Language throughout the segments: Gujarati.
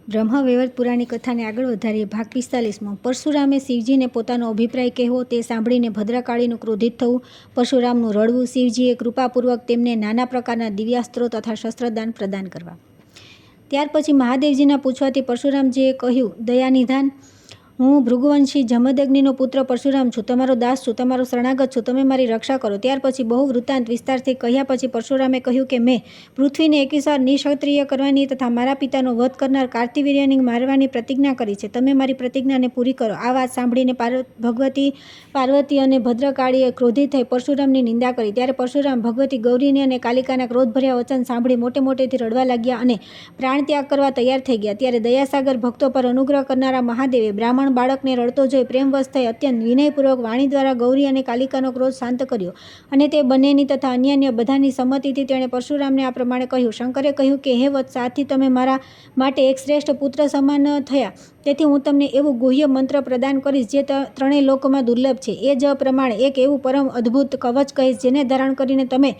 બ્રહ્મવૈવર્ત પુરાણની કથાને આગળ વધારીએ. ભાગ 45. પરશુરામે શિવજીને પોતાનો અભિપ્રાય કહેવો તે સાંભળીને ભદ્રકાળીનું ક્રોધિત થવું, પરશુરામનું રડવું, શિવજીએ કૃપાપૂર્વક તેમને નાના પ્રકારના દિવ્યાસ્ત્રો તથા શસ્ત્રદાન પ્રદાન કરવા. ત્યાર પછી મહાદેવજીના પૂછવાથી પરશુરામજીએ કહ્યું, દયાનિધાન, હું ભૃગુવંશી જમદગ્નિનો પુત્ર પરશુરામ છું, તમારો દાસ છું, તમારો શરણાગત છું, તમે મારી રક્ષા કરો. ત્યાર પછી બહુ વૃત્તાંત વિસ્તારથી કહ્યા પછી પરશુરામે કહ્યું કે મેં પૃથ્વીને 21 વાર નિઃક્ષત્રિય કરવાની તથા મારા પિતાનો વધ કરનાર કાર્તિવીર્યને મારવાની પ્રતિજ્ઞા કરી છે. તમે મારી પ્રતિજ્ઞાને પૂરી કરો. આ વાત સાંભળીને ભગવતી પાર્વતી અને ભદ્રકાળીએ ક્રોધિત થઈ પરશુરામની નિંદા કરી. ત્યારે પરશુરામ ભગવતી ગૌરીની અને કાલિકાના ક્રોધભર્યા વચન સાંભળી મોટે મોટેથી રડવા લાગ્યા અને પ્રાણત્યાગ કરવા તૈયાર થઈ ગયા. ત્યારે દયાસાગર ભક્તો પર અનુગ્રહ કરનારા મહાદેવે બ્રાહ્મણ બાળકને રડતો જોઈ પ્રેમવશ થઈ અત્યંત વિનયપૂર્વક વાણી દ્વારા ગૌરી અને કાલિકાનો ક્રોધ શાંત કર્યો અને તે બંનેની તથા અન્ય બધાની સંમતિથી તેણે પરશુરામને આ પ્રમાણે કહ્યું. શંકરે કહ્યું કે હે વત્સ, આથી તમે મારા માટે એક શ્રેષ્ઠ પુત્ર સમાન થયા. તેથી હું તમને એવું ગુહ્ય મંત્ર પ્રદાન કરીશ જે ત્રણેય લોકોમાં દુર્લભ છે. એ જ પ્રમાણે એક એવું પરમ અદ્ભુત કવચ કહીશ જેને ધારણ કરીને તમે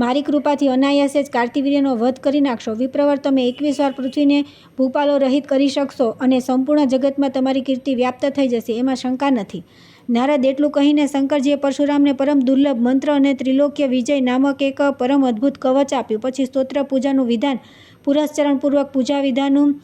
મારી કૃપાથી અનાયાસે જ કાર્તિવીર્યનો વધ કરી નાખશો. વિપ્રવર, તમે 21 વાર પૃથ્વીને ભૂપાલો રહિત કરી શકશો અને સંપૂર્ણ જગતમાં તમારી કીર્તિ વ્યાપ્ત થઈ જશે, એમાં શંકા નથી. નારદ એટલું કહીને શંકરજીએ પરશુરામને પરમ દુર્લભ મંત્ર અને ત્રિલોક્ય વિજય નામક એક પરમ અદ્ભુત કવચ આપ્યું. પછી સ્તોત્ર પૂજાનું વિધાન, પુરસ્ચરણપૂર્વક પૂજા વિધાનનું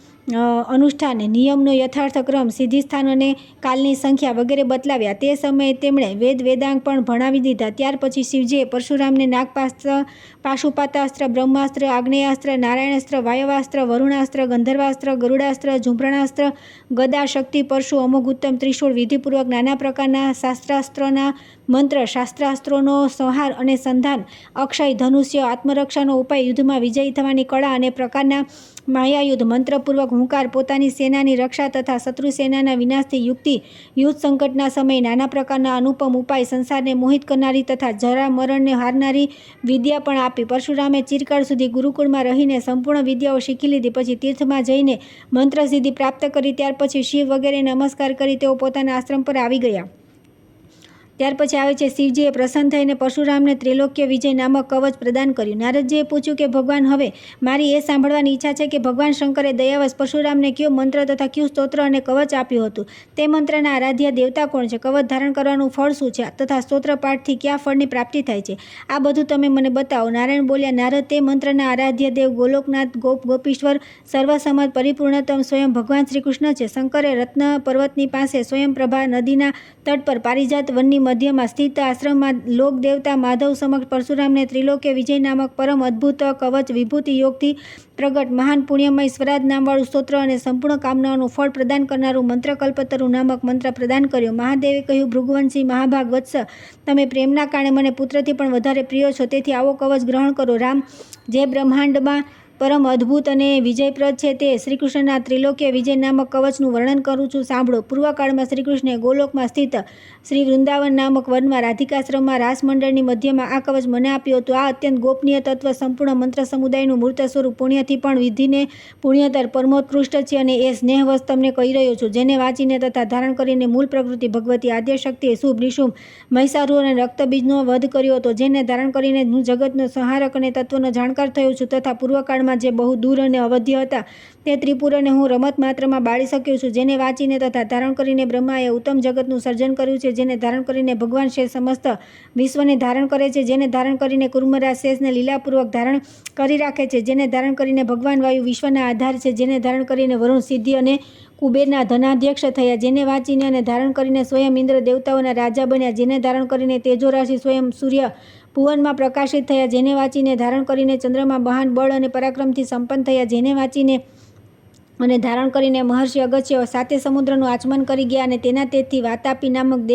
અનુષ્ઠાન, નિયમનો યથાર્થ ક્રમ, સિદ્ધિસ્થાન અને કાલની સંખ્યા વગેરે બતલાવ્યા. તે સમયે તેમણે વેદાંગ પણ ભણાવી દીધા. ત્યાર પછી શિવજીએ પરશુરામને નાગપાસ્ત્ર, પાશુપાતાસ્ત્ર, બ્રહ્માસ્ત્ર, આગ્નેયાસ્ત્ર, નારાયણાસ્ત્ર, વાયવાસ્ત્ર, વરુણાસ્ત્ર, ગંધર્વાસ્ત્ર, ગરુડાસ્ત્ર, ઝુંપણાસ્ત્ર, ગદા, શક્તિ, પરશુ, અમોઘ, ઉત્તમ, ત્રિશૂળ, વિધિપૂર્વક નાના પ્રકારના શાસ્ત્રાસ્ત્રોના મંત્ર, શાસ્ત્રાસ્ત્રોનો સંહાર અને સંધાન, અક્ષય, ધનુષ્ય, આત્મરક્ષાનો ઉપાય, યુદ્ધમાં વિજયી થવાની કળા અને પ્રકારના માયાયુદ્ધ, મંત્રપૂર્વક હુંકાર, પોતાની સેનાની રક્ષા તથા શત્રુ સેનાના વિનાશથી યુક્તિ, યુદ્ધ સંકટના સમયે નાના પ્રકારના અનુપમ ઉપાય, સંસારને મોહિત કરનારી તથા જરા મરણને હારનારી વિદ્યા પણ આપી. પરશુરામે ચિરકાળ સુધી ગુરુકુળમાં રહીને સંપૂર્ણ વિદ્યાઓ શીખી લીધી. પછી તીર્થમાં જઈને મંત્રસિદ્ધિ પ્રાપ્ત કરી. ત્યાર પછી શિવ વગેરે નમસ્કાર કરી તેઓ પોતાના આશ્રમ પર આવી ગયા. ત્યાર પછી આવે છે, શિવજીએ પ્રસન્ન થઈને પરશુરામને ત્રિલોક્ય વિજય નામક કવચ પ્રદાન કર્યું. નારદજીએ પૂછ્યું કે ભગવાન, હવે મારી એ સાંભળવાની ઈચ્છા છે કે ભગવાન શંકરે દયાવશ પરશુરામને કયો મંત્ર તથા કયું સ્તોત્ર અને કવચ આપ્યું હતું, તે મંત્રના આરાધ્ય દેવતા કોણ છે, કવચ ધારણ કરવાનું ફળ શું છે તથા સ્તોત્ર પાઠથી કયા ફળની પ્રાપ્તિ થાય છે, આ બધું તમે મને બતાવો. નારાયણ બોલ્યા, નારદ, તે મંત્રના આરાધ્ય દેવ ગોલોકનાથ, ગોપીશ્વર, સર્વસમત, પરિપૂર્ણતમ સ્વયં ભગવાન શ્રી કૃષ્ણ છે. શંકરે રત્ન પર્વતની પાસે સ્વયં પ્રભા નદીના તટ પર પારિજાત વનની મધ્યમાં સ્થિત આશ્રમમાં લોક દેવતા માધવ સમક્ષ પરશુરામને ત્રિલોક્ય વિજય નામક પરમ અદ્ભુત કવચ વિભૂતિ યોગથી પ્રગટ મહાન પુણ્યમય સ્વરાજ નામવાળું સ્તોત્ર અને સંપૂર્ણ કામનાઓનું ફળ પ્રદાન કરનારું મંત્રકલ્પતરુ નામક મંત્ર પ્રદાન કર્યો. મહાદેવે કહ્યું, ભૃગુવંશી મહાભાગ વત્સ, તમે પ્રેમના કારણે મને પુત્રથી પણ વધારે પ્રિય છો, તેથી આવો કવચ ગ્રહણ કરો. રામ, જે બ્રહ્માંડમાં પરમ અદ્ભુત અને વિજયપ્રદ છે તે શ્રીકૃષ્ણના ત્રિલોક્ય વિજય નામક કવચનું વર્ણન કરું છું, સાંભળો. પૂર્વકાળમાં શ્રીકૃષ્ણે ગોલોકમાં સ્થિત શ્રી વૃંદાવન નામક વનમાં રાધિકાશ્રમમાં રાસમંડળની મધ્યમાં આ કવચ મને આપ્યું હતું. આ અત્યંત ગોપનીય તત્વ સંપૂર્ણ મંત્ર સમુદાયનું મૂર્ત સ્વરૂપ, પુણ્યથી પણ વિધિને પુણ્યતર, પરમોત્કૃષ્ટ છે અને એ સ્નેહવશ તમને કહી રહ્યો છું, જેને વાંચીને તથા ધારણ કરીને મૂળ પ્રકૃતિ ભગવતી આદ્યશક્તિએ શુભ નિશુંભ મહિષાસુર અને રક્તબીજનો વધ કર્યો હતો, જેને ધારણ કરીને હું જગતનો સંહારક અને તત્વનો જાણકાર થયો છું તથા પૂર્વકાળમાં જે બહુ દૂર અને અવધ્ય હતા તે ત્રિપુરને હું રમત માત્રમાં બાળી શક્યો છું, જેને વાંચીને તથા ધારણ કરીને બ્રહ્માએ ઉત્તમ જગતનું સર્જન કર્યું છે, જેને ધારણ કરીને ભગવાન શેષ સમસ્ત વિશ્વને ધારણ કરે છે, જેને ધારણ કરીને કુર્મરાજ શેષને લીલાપૂર્વક ધારણ કરી રાખે છે, જેને ધારણ કરીને ભગવાન વાયુ વિશ્વના આધાર છે, જેને ધારણ કરીને વરુણ સિદ્ધિ અને કુબેરના ધનાધ્યક્ષ થયા, જેને વાંચીને અને ધારણ કરીને સ્વયં ઇન્દ્ર દેવતાઓના રાજા બન્યા, જેને ધારણ કરીને તેજોરાશિ સ્વયં સૂર્ય ભુવનમાં પ્રકાશિત થયા, જેને વાંચીને ધારણ કરીને ચંદ્રમાં મહાન બળ અને પરાક્રમથી સંપન્ન થયા, જેને વાંચીને અને ધારણ કરીને મહર્ષિ અગસ્ત્ય સાતે સમુદ્રનું આચમન કરી ગયા અને તેના તેજથી વાતાપી નામક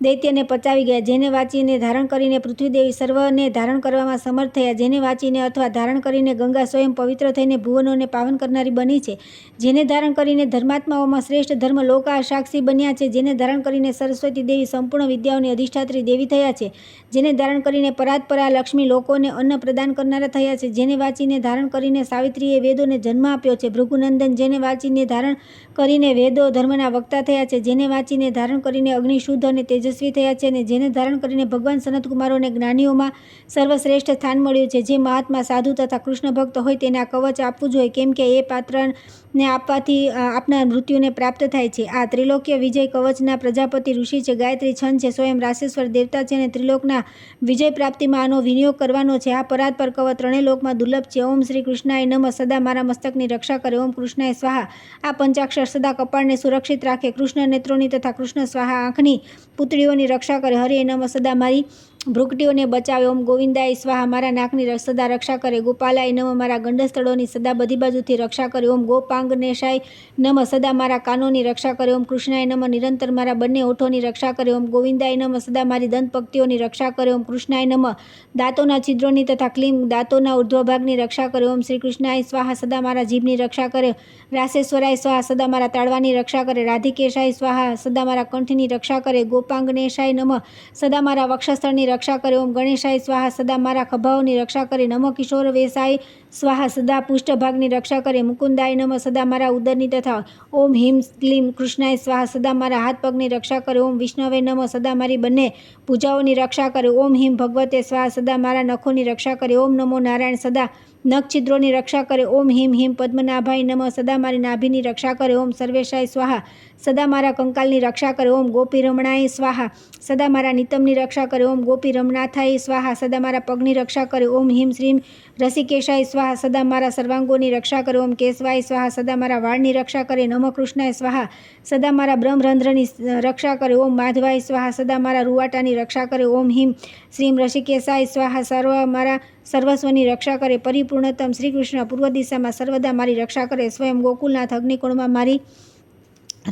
દૈત્યને પચાવી ગયા, જેને વાંચીને ધારણ કરીને પૃથ્વીદેવી સર્વને ધારણ કરવામાં સમર્થ થયા, જેને વાંચીને અથવા ધારણ કરીને ગંગા સ્વયં પવિત્ર થઈને ભુવનોને પાવન કરનારી બની છે, જેને ધારણ કરીને ધર્માત્માઓમાં શ્રેષ્ઠ ધર્મ લોકા સાક્ષી બન્યા છે, જેને ધારણ કરીને સરસ્વતી દેવી સંપૂર્ણ વિદ્યાઓની અધિષ્ઠાત્રી દેવી થયા છે, જેને ધારણ કરીને પરાત્પરા લક્ષ્મી લોકોને અન્ન પ્રદાન કરનારા થયા છે, જેને વાંચીને ધારણ કરીને સાવિત્રીએ વેદોને જન્મ આપ્યો છે, ભૃગુનંદન, જેને વાંચીને ધારણ કરીને વેદો ધર્મના વક્તા થયા છે, જેને વાંચીને ધારણ કરીને અગ્નિ શુદ્ધ અને તેજસ્વી થયા છે, અને જેને ધારણ કરીને ભગવાન સનતકુમારોને જ્ઞાનીઓમાં સર્વશ્રેષ્ઠ સ્થાન મળ્યું છે. જે મહાત્મા સાધુ તથા કૃષ્ણ ભક્ત હોય તેને આ કવચ આપવું જોઈએ, કેમ કે એ પાત્ર ને આપના મૃત્યુને પ્રાપ્ત થાય છે. આ ત્રિલોક્ય વિજય કવચના પ્રજાપતિ ઋષિ છે. ગાયત્રી છંદ છે. સ્વયં રાશેશ્વર દેવતા છે અને ત્રિલોકના વિજય પ્રાપ્તિમાં આનો વિનિયોગ કરવાનો છે. આ પરાત્પર કવચ ત્રણેય લોકમાં દુર્લભ છે. ઓમ શ્રી કૃષ્ણાય નમઃ. સદા મારા મસ્તકની રક્ષા કરે. ઓમ કૃષ્ણાય સ્વાહા. આ પંચાક્ષર સદા કપાળને સુરક્ષિત રાખે. કૃષ્ણ નેત્રોની તથા કૃષ્ણ સ્વાહા આંખની પુતળીઓની રક્ષા કરે. હરિ નમઃ. સદા મારી ભ્રુકટીઓને બચાવે. ઓમ ગોવિંદાય સ્વાહા. મારા નાકની સદા રક્ષા કરે. ગોપાલાય નમઃ. મારા ગંડસ્થળોની સદા બધી બાજુથી રક્ષા કરે. ઓમ ગોપાંગનેશાય નમઃ. સદા મારા કાનોની રક્ષા કરે. ઓમ કૃષ્ણાય નમઃ. નિરંતર મારા બંને ઓઠોની રક્ષા કરે. ઓમ ગોવિંદાય નમઃ. સદા મારી દંતપંક્તિઓની રક્ષા કરે. ઓમ કૃષ્ણાય નમઃ. દાંતોના છિદ્રોની તથા ક્લીમ દાંતોના ઉર્ધ્વ ભાગની રક્ષા કરે. ઓમ શ્રી કૃષ્ણાય સ્વાહા. સદા મારા જીભની રક્ષા કરે. રાસેશ્વરાય સ્વાહા. સદા મારા તાળવાની રક્ષા કરે. રાધિકેશાય સ્વાહા. સદા મારા કંઠની રક્ષા કરે. ગોપાંગનેશાય નમઃ. સદા મારા વક્ષસ્થળની રક્ષા કરે. ઓમ ગણેશાય સ્વાહા. સદા મારા ખભાઓની રક્ષા કરે. નમઃ કિશોર વેશાય સ્વાહા. સદા પૃષ્ઠભાગની રક્ષા કરે. મુકુંદાય નમઃ. સદા મારા ઉદરની તથા ઓમ હિમ ક્લીમ કૃષ્ણાય સ્વાહા. સદા મારા હાથ પગની રક્ષા કરે. ઓમ વિષ્ણવે નમઃ. સદા મારી બંને ભુજાઓની રક્ષા કરે. ઓમ હિમ ભગવતે સ્વાહા. સદા મારા નખોની રક્ષા કરે. ઓમ નમો નારાયણ. સદા નખ છિદ્રોની રક્ષા કરે. ઓમ હિમ હિમ પદ્મનાભાય નમઃ. સદા મારી નાભીની રક્ષા કરે. ઓમ સર્વેશાય સ્વાહા. સદા મારા કંકાલની રક્ષા કરે. ઓમ ગોપી રમણાય સ્વાહા. સદા મારા નિતમની રક્ષા કરે. ઓમ ગોપી રમનાથાય સ્વાહા. સદા મારા પગની રક્ષા કરે. ઓમ હિમ શ્રીમ રસિકેશાય સ્વાહા. સદા મારા સર્વાંગોની રક્ષા કરે. ઓમ કેશવાય સ્વાહા. સદા મારા વાળની રક્ષા કરે. નમઃ કૃષ્ણાય સ્વાહા. સદા મારા બ્રહ્મરંધ્રની રક્ષા કરે. ઓમ માધવાય સ્વાહા. સદા મારા રૂવાટાની રક્ષા કરે. ઓમ હિમ શ્રીમ ઋષિકેશાય સ્વાહા. મારા સર્વસ્વની રક્ષા કરે. પરિપૂર્ણતમ શ્રી કૃષ્ણ પૂર્વ દિશામાં સર્વદા મારી રક્ષા કરે. સ્વયં ગોકુલનાથ અગ્નિકોણમાં મારી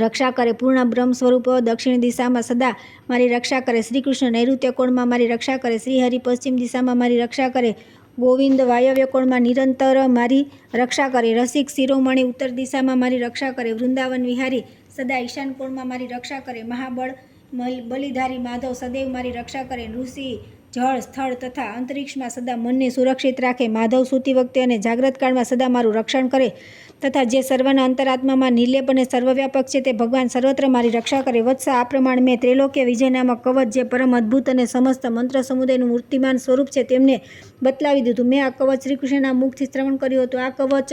રક્ષા કરે. પૂર્ણ બ્રહ્મ સ્વરૂપ દક્ષિણ દિશામાં સદા મારી રક્ષા કરે. શ્રી કૃષ્ણ નૈઋત્ય કોણમાં મારી રક્ષા કરે. શ્રી હરિ પશ્ચિમ દિશામાં મારી રક્ષા કરે. ગોવિંદ વાયવ્ય કોણમાં નિરંતર મારી રક્ષા કરે. રસિક શિરોમણી ઉત્તર દિશામાં મારી રક્ષા કરે. વૃંદાવન વિહારી સદા ઈશાન કોણમાં મારી રક્ષા કરે. મહાબળ બલિધારી માધવ સદૈવ મારી રક્ષા કરે. ઋષિ જળ સ્થળ તથા અંતરિક્ષમાં સદા મનને સુરક્ષિત રાખે. માધવ સૂતી વખતે અને જાગ્રત કાળમાં સદા મારું રક્ષણ કરે તથા જે સર્વના અંતરાત્મામાં નિર્લેપ અને સર્વવ્યાપક છે તે ભગવાન સર્વત્ર મારી રક્ષા કરે. વત્સ આ પ્રમાણે મેં ત્રિલોક્ય વિજય નામક કવચ જે પરમ અદ્ભુત અને સમસ્ત મંત્ર સમુદાયનું મૂર્તિમાન સ્વરૂપ છે તેમને બતલાવી દીધું. મેં આ કવચ શ્રીકૃષ્ણના મુખથી શ્રવણ કર્યું હતું. આ કવચ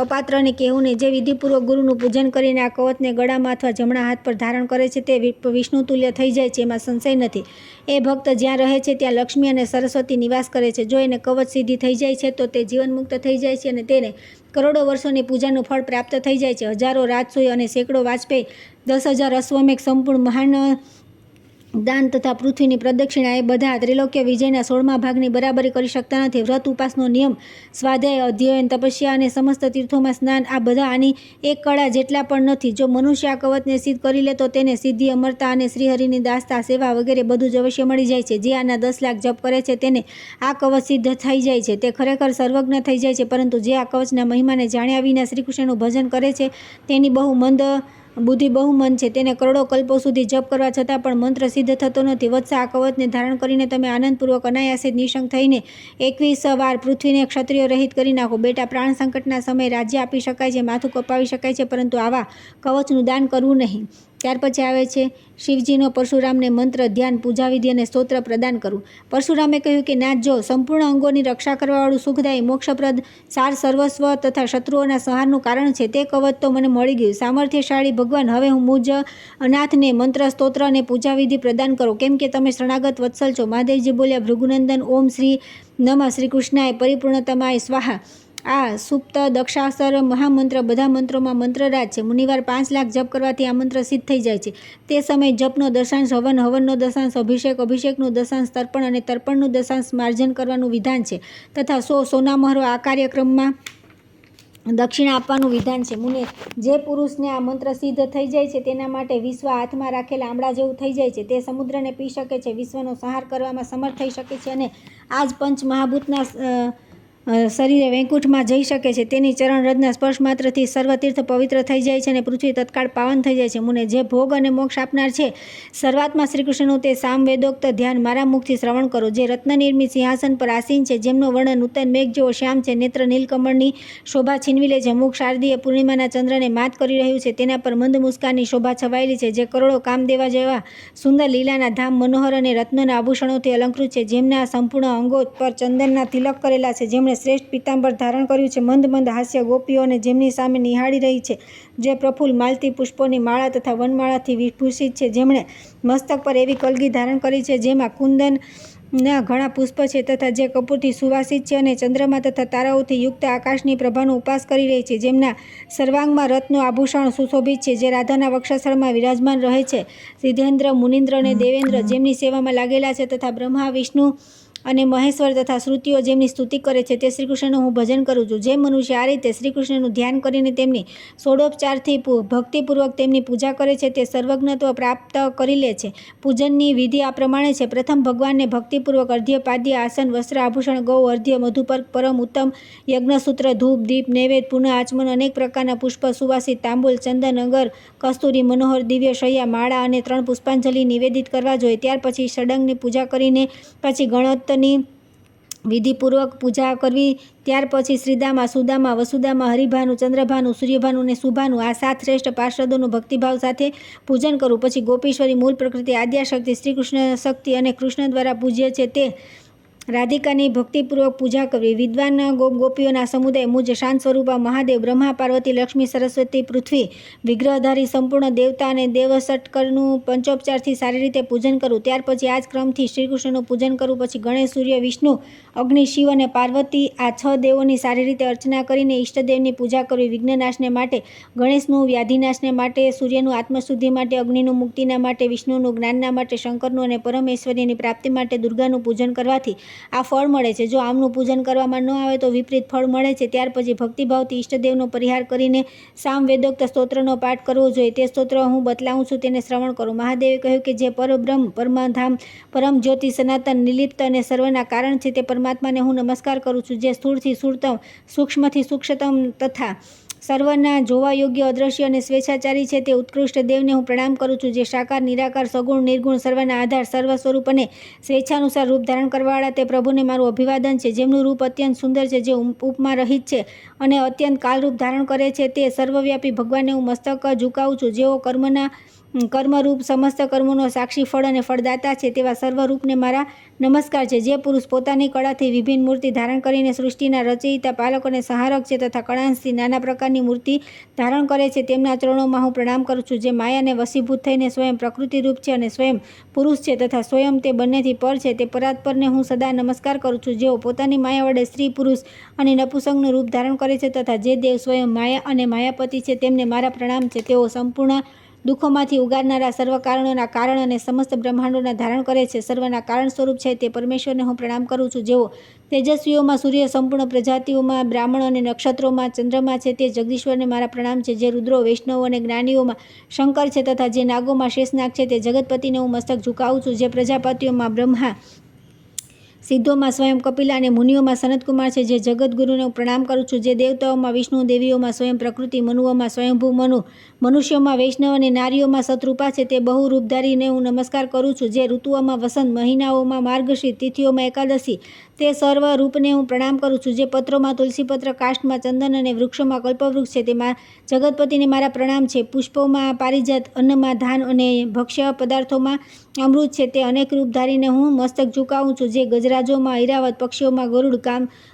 અપાત્રને કહેવું નહીં. જે વિધિપૂર્વક ગુરુનું પૂજન કરીને આ કવચને ગળામાં અથવા જમણા હાથ પર ધારણ કરે છે તે વિષ્ણુ તુલ્ય થઈ જાય છે. એમાં સંશય નથી. એ ભક્ત જ્યાં રહે છે ત્યાં લક્ષ્મી અને સરસ્વતી નિવાસ કરે છે. જો એને કવચ સિદ્ધિ થઈ જાય છે તો તે જીવનમુક્ત થઈ જાય છે અને તેને કરોડો વર્ષોની પૂજાનું ફળ પ્રાપ્ત થઈ જાય છે. હજારો રાજસૂય અને સેંકડો વાજપેયી 10,000 અશ્વમેઘ સંપૂર્ણ મહાન દાન તથા પૃથ્વીની પ્રદક્ષિણા એ બધા ત્રિલોક્ય વિજયના 16મા ભાગની બરાબરી કરી શકતા નથી. વ્રત ઉપાસનો નિયમ સ્વાધ્યાય અધ્યયન તપસ્યા અને સમસ્ત તીર્થોમાં સ્નાન આ બધા આની એક કળા જેટલા પણ નથી. જો મનુષ્ય આ કવચને સિદ્ધ કરી લે તો તેને સિદ્ધિ અમરતા અને શ્રીહરિની દાસતા સેવા વગેરે બધું જ અવશ્ય મળી જાય છે. જે આના 10 લાખ જપ કરે છે તેને આ કવચ સિદ્ધ થઈ જાય છે. તે ખરેખર સર્વજ્ઞ થઈ જાય છે. પરંતુ જે આ કવચના મહિમાને જાણ્યા વિના શ્રીકૃષ્ણનું ભજન કરે છે તેની બુદ્ધિ બહુ મન છે. તેને કરોડો કલ્પો સુધી જપ કરવા છતાં પણ મંત્ર સિદ્ધ થતો નથી. વત્સ આ કવચને ધારણ કરીને તમે આનંદપૂર્વક અનાયાસે નિશંક થઈને 21 વાર પૃથ્વીને ક્ષત્રિયો રહિત કરી નાખો. બેટા, પ્રાણ સંકટના સમયે રાજ્ય આપી શકાય છે, માથું કપાવી શકાય છે, પરંતુ આવા કવચનું દાન કરવું નહીં. ત્યાર પછી આવે છે શિવજીનો પરશુરામને મંત્ર, ધ્યાન, પૂજાવિધિ અને સ્તોત્ર પ્રદાન કરવું. પરશુરામે કહ્યું કે નાથ, જો સંપૂર્ણ અંગોની રક્ષા કરવાવાળું સુખદાયી મોક્ષપ્રદ સાર સર્વસ્વ તથા શત્રુઓના સંહારનું કારણ છે તે કવચ તો મને મળી ગયું. સામર્થ્યશાળી ભગવાન, હવે હું મુજ અનાથને મંત્ર, સ્તોત્ર અને પૂજાવિધિ પ્રદાન કરો, કેમ કે તમે શરણાગત વત્સલ છો. મહાદેવજી બોલ્યા, ભૃગુનંદન, ઓમ શ્રી નમઃ શ્રી કૃષ્ણાય પરિપૂર્ણતમાય સ્વાહા. આ સુપ્ત દક્ષાસર મહામંત્ર બધા મંત્રોમાં મંત્રરાજ છે. મુનિવાર 5 લાખ જપ કરવાથી આ મંત્ર સિદ્ધ થઈ જાય છે. તે સમયે જપનો દશાંશ હવન, હવનનો દશાંશ અભિષેક, અભિષેકનું દશાંશ તર્પણ અને તર્પણનું દશાંશ માર્જન કરવાનું વિધાન છે તથા 100 સોનામહોરો આ કાર્યક્રમમાં દક્ષિણા આપવાનું વિધાન છે. મુને, જે પુરુષને આ મંત્ર સિદ્ધ થઈ જાય છે તેના માટે વિશ્વ હાથમાં રાખેલા આમળા જેવું થઈ જાય છે. તે સમુદ્રને પી શકે છે, વિશ્વનો સંહાર કરવામાં સમર્થ થઈ શકે છે અને આ જ પંચ મહાભૂતના શરીરે વૈકુંઠમાં જઈ શકે છે. તેની ચરણ રજના સ્પર્શ માત્રથી સર્વ તીર્થ પવિત્ર થઈ જાય છે અને પૃથ્વી તત્કાળ પાવન થઈ જાય છે. મુને, જે ભોગ અને મોક્ષ આપનાર છે સર્વાત્મા શ્રીકૃષ્ણનું તે સામવેદોક્ત ધ્યાન મારા મુખથી શ્રવણ કરો. જે રત્ન નિર્મિત સિંહાસન પર આસીન છે, જેમનો વર્ણ નૂતન મેઘ જેવો શ્યામ છે, નેત્ર નીલકમળની શોભા છીનવી લે છે, મુખ શારદીય પૂર્ણિમાના ચંદ્રને માત કરી રહ્યું છે, તેના પર મંદ મુસ્કાનની શોભા છવાયેલી છે, જે કરોડો કામદેવા જેવા સુંદર લીલાના ધામ મનોહર અને રત્નોના આભૂષણોથી અલંકૃત છે, જેમના સંપૂર્ણ અંગો પર ચંદનના તિલક કરેલા છે, જેમણે શ્રેષ્ઠ પીતાંબર ધારણ કર્યું છે. મંદ મંદ હાસ્ય ગોપીઓને જેમની સામે નિહાળી રહી છે, જે પ્રફુલ્લ માલતી પુષ્પોની માળા તથા વનમાળાથી વિભૂષિત છે, જેમણે મસ્તક પર એવી કલગી ધારણ કરી છે જેમાં કુંદનના ઘણા પુષ્પ છે તથા જે કપૂરથી સુવાસિત છે, અને ચંદ્રમા તથા તારાઓથી યુક્ત આકાશની પ્રભાનો ઉપાસ કરી રહી છે, જેમના સર્વાંગમાં રત્નો આભૂષણ સુશોભિત છે, જે રાધાના વક્ષસ્થળમાં વિરાજમાન રહે છે. સિદ્ધેન્દ્ર, મુનિન્દ્ર અને દેવેન્દ્ર જેમની સેવામાં લાગેલા છે તથા બ્રહ્મા, વિષ્ણુ અને મહેશ્વર તથા શ્રુતિઓ જેમની સ્તુતિ કરે છે, તે શ્રીકૃષ્ણનું હું ભજન કરું છું. જે મનુષ્ય આ રીતે શ્રીકૃષ્ણનું ધ્યાન કરીને તેમની ષોડોપચારથી ભક્તિપૂર્વક તેમની પૂજા કરે છે, તે સર્વજ્ઞત્વ પ્રાપ્ત કરી લે છે. પૂજનની વિધિ આ પ્રમાણે છે. પ્રથમ ભગવાનને ભક્તિપૂર્વક અર્ધ્ય, પાદ્ય, આસન, વસ્ત્ર, આભૂષણ, ગૌ અર્ધ્ય, મધુપર્ક, પરમ ઉત્તમ યજ્ઞસૂત્ર, ધૂપ, દીપ, નૈવેદ્ય, પુનઃ આચમન, અનેક પ્રકારના પુષ્પ, સુવાસિત તાંબૂલ, ચંદન, અગર, કસ્તુરી, મનોહર, દિવ્ય શૈયા, માળા અને 3 પુષ્પાંજલિ નિવેદિત કરવા જોઈએ. ત્યાર પછી ષડંગની પૂજા કરીને પછી ગણોતની વિધિપૂર્વક પૂજા કરવી. ત્યાર પછી શ્રીદામા, સુદામા, વસુદામા, હરિભાનુ, ચંદ્રભાનુ, સૂર્યભાનુ અને સુભાનુ આ 7 શ્રેષ્ઠ પાર્ષદોનું ભક્તિભાવ સાથે પૂજન કરવું. પછી ગોપીશ્વરી, મૂળ પ્રકૃતિ, આદ્યાશક્તિ, શ્રીકૃષ્ણ શક્તિ અને કૃષ્ણ દ્વારા પૂજ્ય છે તે રાધિકાની ભક્તિપૂર્વક પૂજા કરવી. વિદ્વાન ગોપીઓના સમુદાય મુજ શાંત સ્વરૂપા મહાદેવ, બ્રહ્મા, પાર્વતી, લક્ષ્મી, સરસ્વતી, પૃથ્વી, વિગ્રહધારી સંપૂર્ણ દેવતા અને દેવષટકરનું પંચોપચારથી સારી રીતે પૂજન કરવું. ત્યાર પછી આ જ ક્રમથી શ્રીકૃષ્ણનું પૂજન કરવું. પછી ગણેશ, સૂર્ય, વિષ્ણુ, અગ્નિ, શિવ અને પાર્વતી આ 6 દેવોની સારી રીતે અર્ચના કરીને ઈષ્ટદેવની પૂજા કરવી. વિઘ્નનાશને માટે ગણેશનું, વ્યાધિનાશને માટે સૂર્યનું, આત્મશુદ્ધિ માટે અગ્નિનું, મુક્તિના માટે વિષ્ણુનું, જ્ઞાનના માટે શંકરનું અને પરમેશ્વરીની પ્રાપ્તિ માટે દુર્ગાનું પૂજન કરવાથી આ ફળ મળે છે. જો આમનું પૂજન કરવામાં ન આવે તો વિપરીત ફળ મળે છે. ત્યાર પછી ભક્તિભાવથી ઈષ્ટદેવનો પરિહાર કરીને સામવેદોક્ત સ્તોત્રનો પાઠ કરવો જોઈએ. તે સ્તોત્ર હું બતલાવું છું, તેને શ્રવણ કરો. મહાદેવે કહ્યું કે જે પરબ્રહ્મ, પરમધામ, પરમ જ્યોતિ, સનાતન, નિલિપ્ત અને સર્વના કારણ છે, તે પરમાત્માને હું નમસ્કાર કરું છું. જે સ્થૂળથી સ્થૂળતમ, સૂક્ષ્મથી સૂક્ષ્મતમ તથા સર્વના જોવા યોગ્ય, અદ્રશ્ય અને સ્વેચ્છાચારી છે, તે ઉત્કૃષ્ટ દેવને હું પ્રણામ કરું છું. જે સાકાર, નિરાકાર, સગુણ, નિર્ગુણ, સર્વના આધાર, સર્વ સ્વરૂપ અને સ્વેચ્છાનુસાર રૂપ ધારણ કરવાવાળા તે પ્રભુને મારું અભિવાદન છે. જેમનું રૂપ અત્યંત સુંદર છે, જે ઉપમા રહિત છે અને અત્યંત કાલરૂપ ધારણ કરે છે, તે સર્વવ્યાપી ભગવાનને હું મસ્તક ઝુકાવું છું. જેઓ કર્મરૂપ સમસ્ત કર્મોનો સાક્ષી ફળ અને ફળદાતા છે, તેવા સર્વરૂપને મારા નમસ્કાર છે. જે પુરુષ પોતાની કળાથી વિભિન્ન મૂર્તિ ધારણ કરીને સૃષ્ટિના રચયિતા, પાલક અને સંહારક છે તથા કળાંશથી નાના પ્રકારની મૂર્તિ ધારણ કરે છે, તેમના ચરણોમાં હું પ્રણામ કરું છું. જે માયાને વશીભૂત થઈને સ્વયં પ્રકૃતિરૂપ છે અને સ્વયં પુરુષ છે તથા સ્વયં તે બંનેથી પર છે, તે પરાત્પરને હું સદા નમસ્કાર કરું છું. જેઓ પોતાની માયા વડે સ્ત્રી, પુરુષ અને નપુંસકનું રૂપ ધારણ કરે છે તથા જે દેવ સ્વયં માયા અને માયાપતિ છે, તેમને મારા પ્રણામ છે. તેઓ સંપૂર્ણ દુઃખોમાંથી ઉગારનારા, સર્વ કારણોના કારણ અને સમસ્ત બ્રહ્માંડોના ધારણ કરે છે, સર્વના કારણ સ્વરૂપ છે, તે પરમેશ્વરને હું પ્રણામ કરું છું. જેઓ તેજસ્વીઓમાં સૂર્ય, સંપૂર્ણ પ્રજાતિઓમાં બ્રાહ્મણ અને નક્ષત્રોમાં ચંદ્રમા છે, તે જગદીશ્વરને મારા પ્રણામ છે. જે રુદ્રો, વૈષ્ણવો અને જ્ઞાનીઓમાં શંકર છે તથા જે નાગોમાં શેષનાગ છે, તે જગતપતિને હું મસ્તક ઝુકાવું છું. જે પ્રજાપતિઓમાં બ્રહ્મા, સિદ્ધોમાં સ્વયં કપિલા અને મુનિઓમાં સનતકુમાર છે, જે જગતગુરુને હું પ્રણામ કરું છું. જે દેવતાઓમાં વિષ્ણુ, દેવીઓમાં સ્વયં પ્રકૃતિ, મનુઓમાં સ્વયંભૂ મનુ, મનુષ્યોમાં વૈષ્ણવ અને નારીઓમાં સતરૂપા છે, તે બહુ રૂપધારીને હું નમસ્કાર કરું છું. જે ઋતુઓમાં વસંત, મહિનાઓમાં માર્ગશીર, તિથિઓમાં એકાદશી, તે સર્વ રૂપને હું પ્રણામ કરું છું. જે પત્રોમાં તુલસીપત્ર, કાષ્ઠમાં ચંદન અને વૃક્ષોમાં કલ્પવૃક્ષ છે, તે જગતપતિને મારા પ્રણામ છે. પુષ્પોમાં પારિજાત, અન્નમાં ધાન અને ભક્ષ્ય પદાર્થોમાં અમૃત છે, તે અનેક રૂપધારીને હું મસ્તક ઝુકાવું છું. જે ગજરાજોમાં ઐરાવત, પક્ષીઓમાં ગરુડ,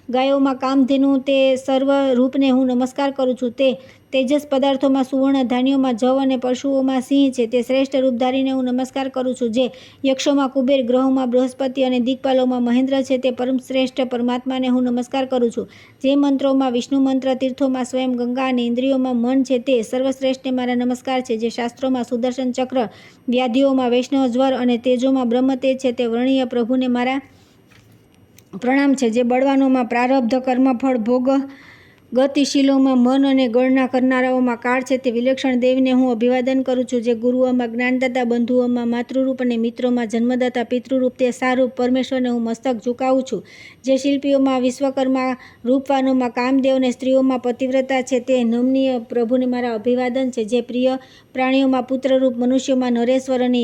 ગાયોમાં કામધેનુ, તે સર્વ રૂપને હું નમસ્કાર કરું છું. તે તેજસ પદાર્થોમાં સુવર્ણ, ધાન્યોમાં જવ અને પશુઓમાં સિંહ છે, તે શ્રેષ્ઠ રૂપધારીને હું નમસ્કાર કરું છું. જે યક્ષોમાં કુબેર, ગ્રહોમાં બૃહસ્પતિ અને દિક્પાલોમાં મહેન્દ્ર છે, તે પરમશ્રેષ્ઠ પરમાત્માને હું નમસ્કાર કરું છું. જે મંત્રોમાં વિષ્ણુ મંત્ર, તીર્થોમાં સ્વયં ગંગા અને ઇન્દ્રિયોમાં મન છે, તે સર્વશ્રેષ્ઠને મારા નમસ્કાર છે. જે શાસ્ત્રોમાં સુદર્શન ચક્ર, વ્યાધિઓમાં વૈષ્ણવ જ્વર અને તેજોમાં બ્રહ્મતેજ છે, તે વર્ણિય પ્રભુને મારા પ્રણામ છે. જે બળવાનોમાં પ્રારબ્ધ, કર્મફળ, ભોગ, ગતિશીલોમાં મન અને ગણના કરનારાઓમાં કાળ છે, તે વિલક્ષણ દેવને હું અભિવાદન કરું છું. જે ગુરુઓમાં જ્ઞાનદાતા, બંધુઓમાં માતૃરૂપ અને મિત્રોમાં જન્મદાતા, પિતૃરૂપ, તે સારૂપ પરમેશ્વરને હું મસ્તક ઝુકાવું છું. જે શિલ્પીઓમાં વિશ્વકર્મા, રૂપવાનોમાં કામદેવ અને સ્ત્રીઓમાં પતિવ્રતા છે, તે નમનીય પ્રભુને મારા અભિવાદન છે. જે પ્રિય પ્રાણીઓમાં પુત્રરૂપ, મનુષ્યોમાં નરેશ્વર અને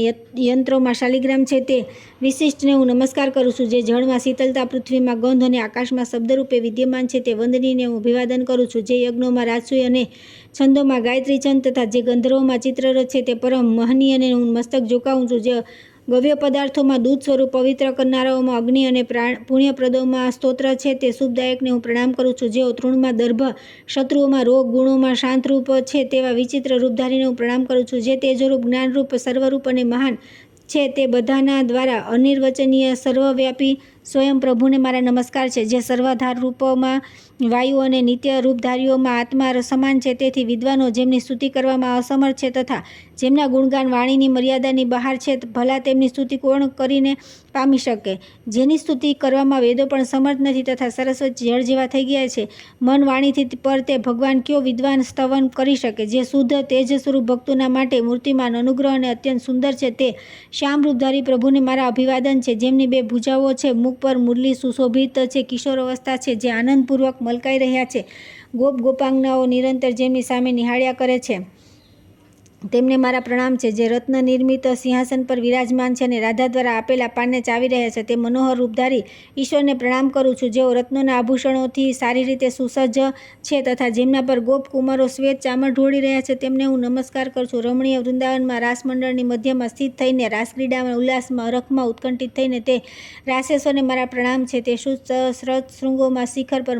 યંત્રોમાં શાલિગ્રામ છે, તે વિશિષ્ટને હું નમસ્કાર કરું છું. જે જળમાં શીતલતા, પૃથ્વીમાં ગંધ અને આકાશમાં શબ્દરૂપે વિદ્યમાન છે, તે વંદનીને હું અભિવાદન કરું છું. જે યજ્ઞોમાં રાજસૂય અને છંદોમાં ગાયત્રી છંદ તથા જે ગંધર્વોમાં ચિત્રરથ છે, તે પરમ મહનીયને હું મસ્તક ઝુકાવું છું. જે ગવ્ય પદાર્થોમાં દૂધ સ્વરૂપ, પવિત્ર કરનારાઓમાં અગ્નિ અને પુણ્યપ્રદોમાં સ્તોત્ર છે તે શુભદાયકને હું પ્રણામ કરું છું. જેઓ તૃણમાં દર્ભ, શત્રુઓમાં રોગ, ગુણોમાં શાંતરૂપ છે તેવા વિચિત્ર રૂપધારીને હું પ્રણામ કરું છું. જે તેજરૂપ, જ્ઞાનરૂપ, સર્વરૂપ અને મહાન છે તે બધાના દ્વારા અનિર્વચનીય, સર્વવ્યાપી સ્વયં પ્રભુને મારા નમસ્કાર છે. જે સર્વાધાર રૂપોમાં વાયુ અને નિત્ય રૂપધારીઓમાં આત્મા સમાન છે. તેથી વિદ્વાનો જેમની સ્તુતિ કરવામાં અસમર્થ છે તથા જેમના ગુણગાન વાણીની મર્યાદાની બહાર છે, ભલા તેમની સ્તુતિ કોણ કરીને પામી શકે? જેની સ્તુતિ કરવામાં વેદો પણ સમર્થ નથી તથા સરસ્વતી જળ જેવા થઈ ગયા છે, મન વાણીથી પર તે ભગવાન કયો વિદ્વાન સ્તવન કરી શકે? જે શુદ્ધ તેજ સ્વરૂપ ભક્તોના માટે મૂર્તિમાન, અનુગ્રહ અને અત્યંત સુંદર છે તે શ્યામ રૂપધારી પ્રભુને મારા અભિવાદન છે. જેમની 2 ભુજાઓ છે, મુખ પર મુરલી સુશોભિત છે, કિશોરાવસ્થા છે, જે આનંદપૂર્વક મલકાઈ રહ્યા છે, ગોપાંગનાઓ નિરંતર જેમની સામે નિહાળ્યા કરે છે તેમને મારા પ્રણામ છે. જે રત્ન નિર્મિત સિંહાસન પર વિરાજમાન છે અને રાધા દ્વારા આપેલા પાનને ચાવી રહ્યા છે તે મનોહર રૂપધારી ઈશ્વરને પ્રણામ કરું છું. જેઓ રત્નોના આભૂષણોથી સારી રીતે સુસજ્જ છે તથા જેમના પર ગોપ કુમારો શ્વેત ચામર ઢોળી રહ્યા છે તેમને હું નમસ્કાર કરું છું. રમણીય વૃંદાવનમાં રાસમંડળની મધ્યમાં સ્થિત થઈને રાસક્રીડામાં, ઉલ્લાસમાં, રખમાં ઉત્કંઠિત થઈને તે રાસેશ્વરને મારા પ્રણામ છે. તે સુસૃત શૃંગોમાં શિખર પર,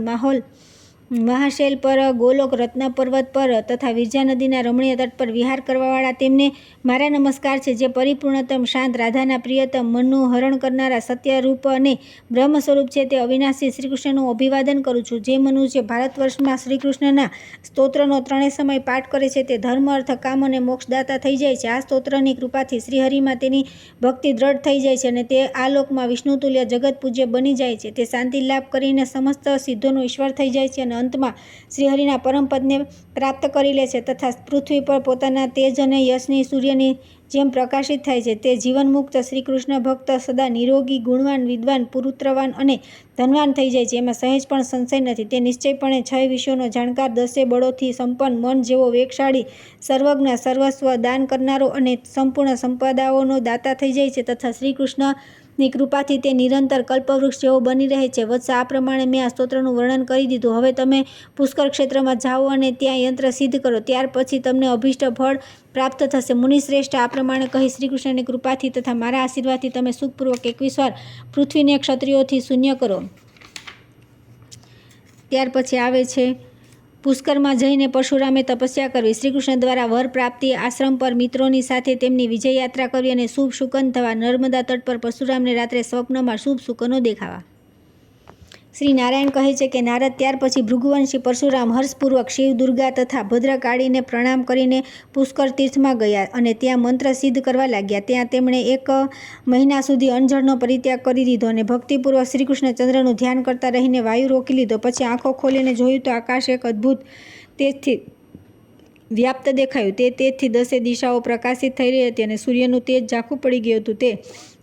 મહાશૈલ પર, ગોલોક રત્ન પર્વત પર તથા વિરજા નદીના રમણીય તટ પર વિહાર કરવાવાળા તેમને મારા નમસ્કાર છે. જે પરિપૂર્ણતમ, શાંત, રાધાના પ્રિયતમ, મનનું હરણ કરનારા, સત્યરૂપ અને બ્રહ્મ સ્વરૂપ છે તે અવિનાશી શ્રીકૃષ્ણનું અભિવાદન કરું છું. જે મનુષ્ય ભારતવર્ષમાં શ્રીકૃષ્ણના સ્તોત્રનો 3 સમય પાઠ કરે છે તે ધર્મ, અર્થ, કામ અને મોક્ષદાતા થઈ જાય છે. આ સ્તોત્રની કૃપાથી શ્રીહરિમાં તેની ભક્તિ દ્રઢ થઈ જાય છે અને તે આ લોકમાં વિષ્ણુતુલ્ય જગત પૂજ્ય બની જાય છે. તે શાંતિ લાભ કરીને સમસ્ત સિદ્ધોનો ઈશ્વર થઈ જાય છે અને અંતમાં શ્રીહરિના પરમપદને પ્રાપ્ત કરી લે છે તથા પૃથ્વી પર પોતાના તેજ અને યશની સૂર્યની જેમ પ્રકાશિત થાય છે. તે જીવનમુક્ત શ્રીકૃષ્ણ ભક્ત સદા નિરોગી, ગુણવાન, વિદ્વાન, પુત્રવાન અને ધનવાન થઈ જાય છે. એમાં સહેજ પણ સંશય નથી. તે નિશ્ચયપણે 6 વિષયોનો જાણકાર, 10 બળોથી સંપન્ન, મન જેવો વેગશાળી, સર્વજ્ઞ, સર્વસ્વ દાન કરનારો અને સંપૂર્ણ સંપદાઓનો દાતા થઈ જાય છે તથા શ્રીકૃષ્ણની કૃપાથી તે નિરંતર કલ્પવૃક્ષ જેવો બની રહે છે. વત્સ, આ પ્રમાણે મેં આ સ્તોત્રનું વર્ણન કરી દીધું. હવે તમે પુષ્કર ક્ષેત્રમાં જાઓ અને ત્યાં યંત્ર સિદ્ધ કરો. ત્યાર પછી તમને અભીષ્ટ ફળ પ્રાપ્ત થશે. મુનિશ્રેષ્ઠ, આ પ્રમાણે કહી શ્રીકૃષ્ણની કૃપાથી તથા મારા આશીર્વાદથી તમે સુખપૂર્વક 21 વાર પૃથ્વીને ક્ષત્રિયોથી શૂન્ય કરો. ત્યાર પછી આવે છે પુષ્કરમાં જઈને પરશુરામે તપસ્યા કરવી, શ્રીકૃષ્ણ દ્વારા વર પ્રાપ્તિ, આશ્રમ પર મિત્રોની સાથે તેમની વિજય યાત્રા કરવી અને શુભ શુકન થવા, નર્મદા તટ પર પરશુરામને રાત્રે સ્વપ્નમાં શુભ શુકનો દેખાવા. શ્રી નારાયણ કહે છે કે નારદ, ત્યાર પછી ભૃગુવંશી પરશુરામ હર્ષપૂર્વક શિવ, દુર્ગા તથા ભદ્રકાળીને પ્રણામ કરીને પુષ્કર તીર્થમાં ગયા અને ત્યાં મંત્ર સિદ્ધ કરવા લાગ્યા. ત્યાં તેમણે 1 મહિના સુધી અન્નજળનો પરિત્યાગ કરી દીધો અને ભક્તિપૂર્વક શ્રીકૃષ્ણ ચંદ્રનું ધ્યાન કરતા રહીને વાયુ રોકી લીધો. પછી આંખો ખોલીને જોયું તો આકાશ એક અદ્ભુત તેજથી વ્યાપ્ત દેખાયું. તે તેજથી 10 દિશાઓ પ્રકાશિત થઈ રહી હતી અને સૂર્યનું તેજ ઝાંખું પડી ગયું હતું. તે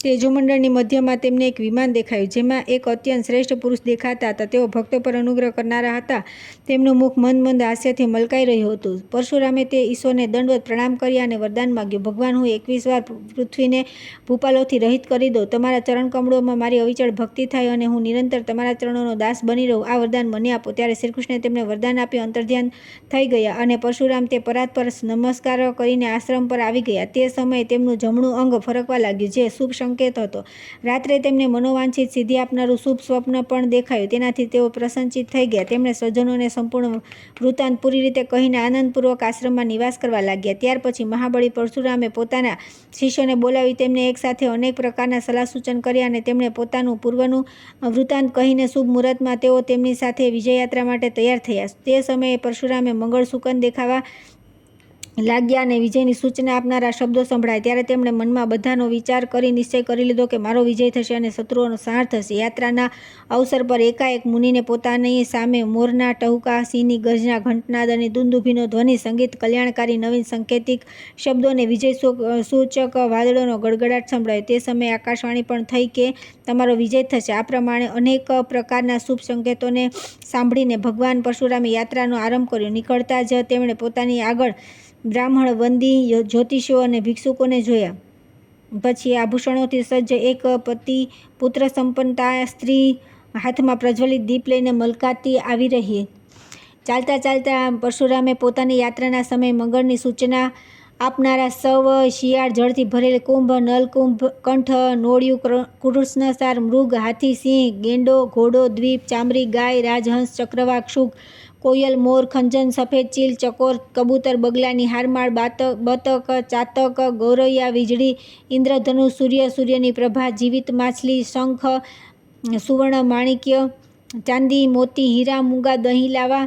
તેજોમંડળની મધ્યમાં તેમને એક વિમાન દેખાયું જેમાં એક અત્યંત શ્રેષ્ઠ પુરુષ દેખાતા હતા. તેઓ ભક્તો પર અનુગ્રહ કરનારા હતા. તેમનું મુખ મંદ હાસ્યથી મલકાઈ રહ્યું હતું. પરશુરામે તે ઈશ્વરને દંડવત પ્રણામ કર્યા અને વરદાન માગ્યું. ભગવાન, હું 21 વાર પૃથ્વીને ભૂપાલોથી રહિત કરી દઉં. તમારા ચરણકમળોમાં મારી અવિચળ ભક્તિ થાય અને હું નિરંતર તમારા ચરણોનો દાસ બની રહું. આ વરદાન મને આપો. ત્યારે શ્રીકૃષ્ણે તેમને વરદાન આપ્યું. અંતર્ધ્યાન થઈ ગયા અને પરશુરામ તે પરાત્પર નમસ્કાર કરીને આશ્રમ પર આવી ગયા. તે સમયે તેમનું જમણું અંગ ફરકવા લાગ્યું જે શુભ સંકેત હતો. રાત્રે તેમને મનોવાંછિત સિદ્ધિ આપનારું શુભ સ્વપ્ન પણ દેખાયું. તેનાથી તેઓ પ્રસન્નચિત્ત થઈ ગયા. તેમણે સ્વજનોને સંપૂર્ણ વૃત્તાંત પૂરી રીતે કહીને આનંદપૂર્વક આશ્રમમાં નિવાસ કરવા લાગ્યા. ત્યાર પછી મહાબળી પરશુરામે પોતાના શિષ્યોને બોલાવી તેમને એક સાથે અનેક પ્રકારના સલાહ સૂચન કર્યા અને તેમણે પોતાનું પૂર્વનું વૃત્તાંત કહીને શુભ મુહૂર્તમાં તેઓ તેમની સાથે વિજયયાત્રા માટે તૈયાર થયા. તે સમયે પરશુરામે મંગળ શુકન દેખાવા લાગ્યા અને વિજયની સૂચના આપનારા શબ્દો સંભળાય. ત્યારે તેમણે મનમાં બધાનો વિચાર કરી નિશ્ચય કરી લીધો કે મારો વિજય થશે અને શત્રુઓનો સંહાર થશે. યાત્રાના અવસર પર એકાએક મુનિને પોતાની સામે મોરના ટહુકા, સિંહની ગર્જના, ઘંટનાદ અને દુંદુભીનો ધ્વનિ, સંગીત, કલ્યાણકારી નવીન સંકેતિક શબ્દો અને વિજય સૂચક વાદળોનો ગડગડાટ સંભળાયો. તે સમયે આકાશવાણી પણ થઈ કે તમારો વિજય થશે. આ પ્રમાણે અનેક પ્રકારના શુભ સંકેતોને સાંભળીને ભગવાન પરશુરામે યાત્રાનો આરંભ કર્યો. નીકળતા જ તેમણે પોતાની આગળ બ્રાહ્મણ, વંદી, જ્યોતિષીઓ અને ભિક્ષુકોને જોયા. પછી આભૂષણોથી સજ્જ એક પતિ પુત્ર સંપન્નતા સ્ત્રી હાથમાં પ્રજ્વલિત દીપ લઈને મલકાતી આવી રહી. ચાલતા ચાલતા પરશુરામે પોતાની યાત્રાના સમયે મંગળની સૂચના આપનારા સવ શિયાળ જળથી ભરેલ કુંભ નલકુંભ કંઠ નોળિયું કૃષ્ણસાર મૃગ હાથી સિંહ ગેંડો ઘોડો દ્વીપ ચામરી ગાય રાજહંસ ચક્રવાક શુક કોયલ મોર ખંજન સફેદ ચીલ ચકોર કબૂતર બગલાની હારમાળ બતક ચાતક ગૌરૈયા વીજળી ઇન્દ્રધનુ સૂર્યની પ્રભા જીવિત માછલી શંખ સુવર્ણ માણિક્ય ચાંદી મોતી હીરા મૂંગા દહીં લાવા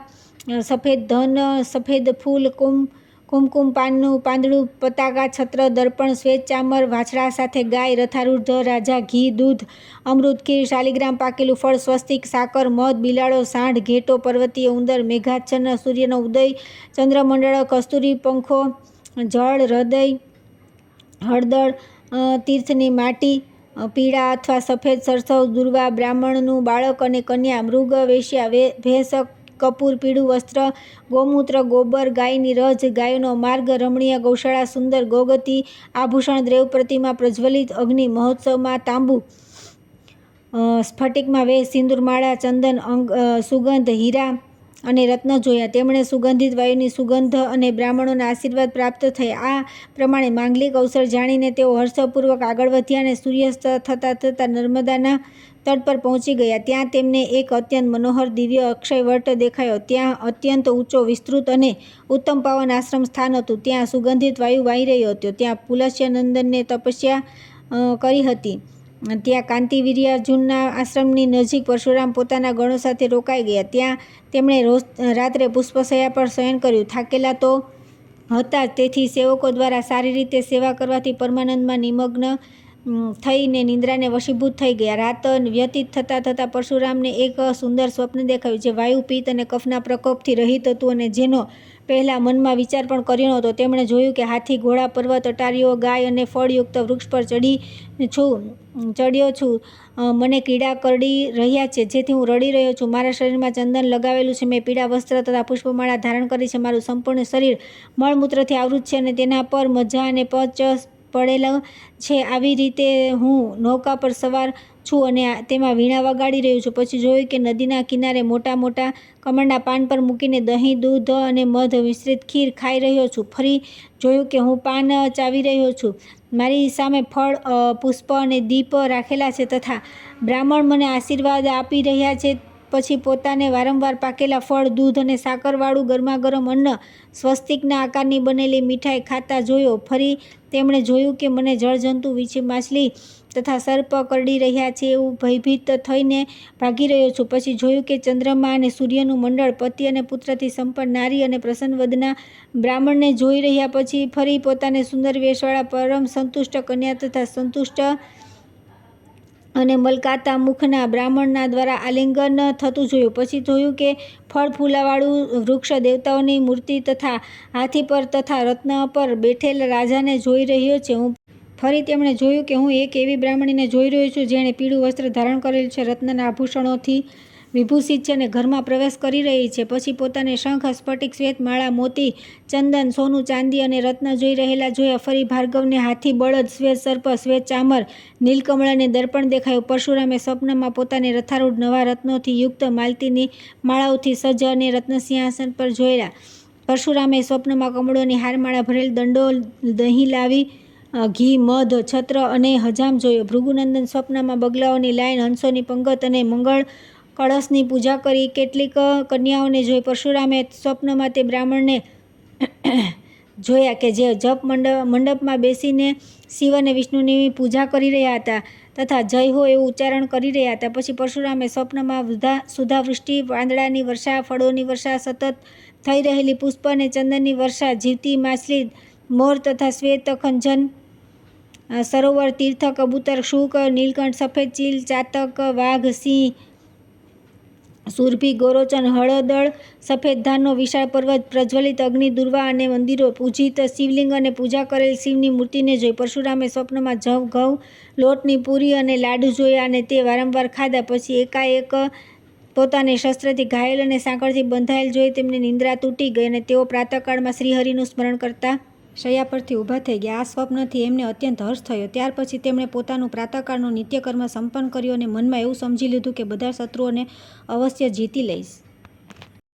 સફેદ ધન સફેદ ફૂલ કુમકુમ પાંદડું પતાકા છત્ર દર્પણ શ્વેત ચામર વાછડા સાથે ગાય રથારૂઢ રાજા ઘી દૂધ અમૃત ખીર શાલિગ્રામ પાકેલું ફળ સ્વસ્તિક સાકર મધ બિલાડો સાંઢ ઘેટો પર્વતીય ઉંદર મેઘાચ્છન્ન સૂર્યનો ઉદય ચંદ્રમંડળ કસ્તુરી પંખો જળ હૃદય હળદર તીર્થની માટી પીળા અથવા સફેદ સરસવ દુર્વા બ્રાહ્મણનું બાળક અને કન્યા મૃગ વેશ્યા ભેંસ કપૂર પીળું વસ્ત્ર ગૌમૂત્ર ગોબર ગાયની રજ ગાયનો માર્ગ રમણીય ગૌશાળા સુંદર ગોગતી આભૂષણ દ્રેવ પ્રતિમા પ્રજ્વલિત અગ્નિ મહોત્સવમાં તાંબુ સ્ફટિકમાં વેશ સિંદૂરમાળા ચંદન સુગંધ હીરા અને રત્ન જોયા. તેમણે સુગંધિત વાયુની સુગંધ અને બ્રાહ્મણોના આશીર્વાદ પ્રાપ્ત થયા. આ પ્રમાણે માંગલિક અવસર જાણીને તેઓ હર્ષપૂર્વક આગળ વધ્યા અને સૂર્યાસ્ત થતાં નર્મદાના તટ પર પહોંચી ગયા. ત્યાં તેમને એક અત્યંત મનોહર દિવ્ય અક્ષય વટ દેખાયો. ત્યાં અત્યંત ઊંચો વિસ્તૃત અને ઉત્તમ પાવન આશ્રમ સ્થાન હતું. ત્યાં સુગંધિત વાયુ વાહી રહ્યો હતો. ત્યાં પુલસ્યનંદને તપસ્યા કરી હતી. ત્યાં કાંતિવીર્યાર્જુનના આશ્રમની નજીક પરશુરામ પોતાના ગણો સાથે રોકાઈ ગયા. ત્યાં તેમણે રાત્રે પુષ્પશૈયા પર શયન કર્યું. થાકેલા તો હતા, તેથી સેવકો દ્વારા સારી રીતે સેવા કરવાથી પરમાનંદમાં નિમગ્ન થઈને નિંદ્રાને વશીભૂત થઈ ગયા. રાત વ્યતીત થતાં પરશુરામને એક સુંદર સ્વપ્ન દેખાયું, જે વાયુ પિત્ત અને કફના પ્રકોપથી રહિત હતું અને જેનો પહેલાં મનમાં વિચાર પણ કર્યો નહોતો. તેમણે જોયું કે હાથી ઘોડા પર્વત અટારીઓ ગાય અને ફળયુક્ત વૃક્ષ પર ચડ્યો છું. મને કીડા કરડી રહ્યા છે, જેથી હું રડી રહ્યો છું. મારા શરીરમાં ચંદન લગાવેલું છે. મેં પીળા વસ્ત્ર તથા પુષ્પમાળા ધારણ કરી છે. મારું સંપૂર્ણ શરીર મળમૂત્રથી આવૃત છે અને તેના પર મજા અને પચ પડેલો છે. આવી રીતે હું નૌકા પર સવાર છું અને તેમાં વીણા વગાડી રહ્યો છું. પછી જોયું કે નદીના કિનારે મોટા મોટા કમળના પાન પર મૂકીને દહીં દૂધ અને મધ મિશ્રિત ખીર ખાઈ રહ્યો છું. ફરી જોયું કે હું પાન ચાવી રહ્યો છું. મારી સામે ફળ પુષ્પ અને દીપ રાખેલા છે તથા બ્રાહ્મણ મને આશીર્વાદ આપી રહ્યા છે. પછી પોતાને વારંવાર પાકેલા ફળ દૂધ અને સાકરવાળું ગરમાગરમ અન્ન સ્વસ્તિકના આકારની બનેલી મીઠાઈ ખાતા જોયો. ફરી તેમણે જોયું કે મને જળજંતુ વીછી માછલી તથા સર્પ કરડી રહ્યા છે. એવું ભયભીત થઈને ભાગી રહ્યો છું. પછી જોયું કે ચંદ્રમા અને સૂર્યનું મંડળ પતિ અને પુત્રથી સંપન્ન નારી અને પ્રસન્ન વદના બ્રાહ્મણને જોઈ રહ્યા. પછી ફરી પોતાને સુંદર વેશવાળા પરમ સંતુષ્ટ કન્યા તથા સંતુષ્ટ અને મલકાતા મુખના બ્રાહ્મણના દ્વારા આલિંગન થતું જોયું. પછી જોયું કે ફળ ફૂલાવાળું વૃક્ષ દેવતાઓની મૂર્તિ તથા હાથી પર તથા રત્ન પર બેઠેલ રાજાને જોઈ રહ્યો છે. ફરી તેમણે જોયું કે હું એક એવી બ્રાહ્મણીને જોઈ રહ્યો છું, જેણે પીળું વસ્ત્ર ધારણ કરેલું છે, રત્નના આભૂષણોથી વિભૂષિત છે અને ઘરમાં પ્રવેશ કરી રહી છે. પછી પોતાને શંખ સ્ફટિક શ્વેત માળા મોતી ચંદન સોનું ચાંદી અને રત્ન જોઈ રહેલા જોયા. ફરી ભાર્ગવને હાથી બળદ શ્વેત સર્પ શ્વેત ચામર નીલકમળ અને દર્પણ દેખાયું. પરશુરામે સ્વપ્નમાં પોતાને રથારૂઢ નવા રત્નોથી યુક્ત માલતીની માળાઓથી સજ્જ અને રત્નસિંહાસન પર જોયેલા. પરશુરામે સ્વપ્નમાં કમળોની હારમાળા ભરેલ દંડો દહીં લાવી ઘી મધ છત્ર અને હજામ જોયો. ભૃગુનંદન સ્વપ્નમાં બગલાઓની લાઈન હંસોની પંગત અને મંગળ કળશની પૂજા કરી. કેટલીક કન્યાઓને જોઈ. પરશુરામે સ્વપ્નમાં તે બ્રાહ્મણને જોયા કે જે જપ મંડપમાં બેસીને શિવ અને વિષ્ણુની પૂજા કરી રહ્યા હતા તથા જય હો એવું ઉચ્ચારણ કરી રહ્યા હતા. પછી પરશુરામે સ્વપ્નમાં સુધાવૃષ્ટિ પાંદડાની વર્ષા ફળોની વર્ષા સતત થઈ રહેલી પુષ્પ અને ચંદનની વર્ષા જીવતી માછલી મોર તથા શ્વેત ખંજન સરોવર તીર્થ કબૂતર શુક નીલકંઠ સફેદ ચીલ ચાતક વાઘ સિંહ સુરભી ગોરોચન હળદળ સફેદ ધાનનો વિશાળ પર્વત પ્રજ્વલિત અગ્નિ દુર્વા અને મંદિરો પૂજિત શિવલિંગ અને પૂજા કરેલ શિવની મૂર્તિને જોઈ. પરશુરામે સ્વપ્નમાં ઘઉં લોટની પૂરી અને લાડુ જોયા અને તે વારંવાર ખાધા. પછી એકાએક પોતાને શસ્ત્રથી ઘાયલ અને સાંકળથી બંધાયેલ જોઈ તેમને નિંદ્રા તૂટી ગઈ અને તેઓ પ્રાતઃકાળમાં શ્રીહરિનું સ્મરણ કરતા શૈયા પરથી ઊભા થઈ ગયા. આ સ્વપ્નથી એમને અત્યંત હર્ષ થયો. ત્યાર પછી તેમણે પોતાનું પ્રાતઃકાળનું નિત્યકર્મ સંપન્ન કર્યું અને મનમાં એવું સમજી લીધું કે બધા શત્રુઓને અવશ્ય જીતી લઈશ.